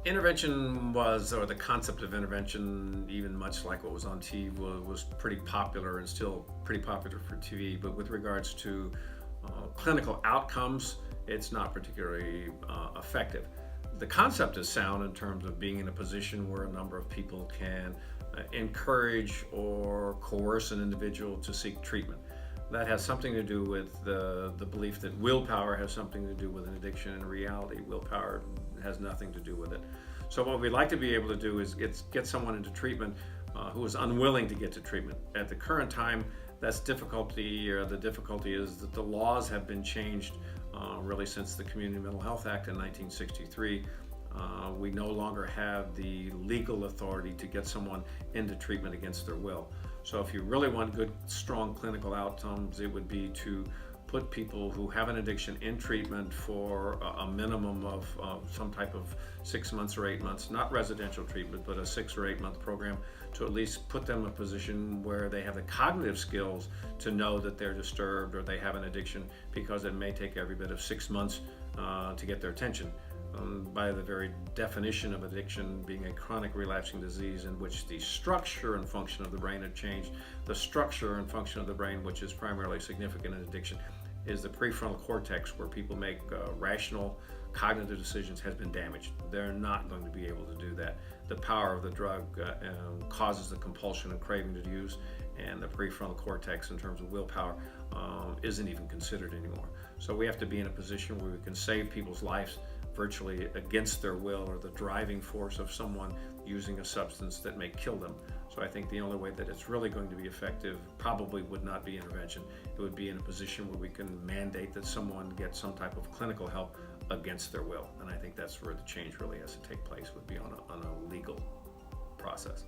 Intervention was, or the concept of intervention, even much like what was on TV, was pretty popular and still pretty popular for TV. But with regards to clinical outcomes, it's not particularly effective. The concept is sound in terms of being in a position where a number of people can encourage or coerce an individual to seek treatment. That has something to do with the belief that willpower has something to do with an addiction. In reality, willpower has nothing to do with it. So what we'd like to be able to do is get someone into treatment who is unwilling to get to treatment. At the current time, that's difficulty, or the difficulty is that the laws have been changed really since the Community Mental Health Act in 1963. We no longer have the legal authority to get someone into treatment against their will. So if you really want good, strong clinical outcomes, it would be to put people who have an addiction in treatment for a minimum of some type of 6 months or 8 months, not residential treatment, but a 6 or 8 month program, to at least put them in a position where they have the cognitive skills to know that they're disturbed or they have an addiction, because it may take every bit of 6 months to get their attention. By the very definition of addiction being a chronic relapsing disease in which the structure and function of the brain have changed, the structure and function of the brain, which is primarily significant in addiction, is the prefrontal cortex, where people make rational cognitive decisions, has been damaged. They're not going to be able to do that. The power of the drug causes the compulsion and craving to use, and the prefrontal cortex in terms of willpower isn't even considered anymore. So we have to be in a position where we can save people's lives virtually against their will, or the driving force of someone using a substance that may kill them. So I think the only way that it's really going to be effective probably would not be intervention. It would be in a position where we can mandate that someone get some type of clinical help against their will. And I think that's where the change really has to take place, would be on a legal process.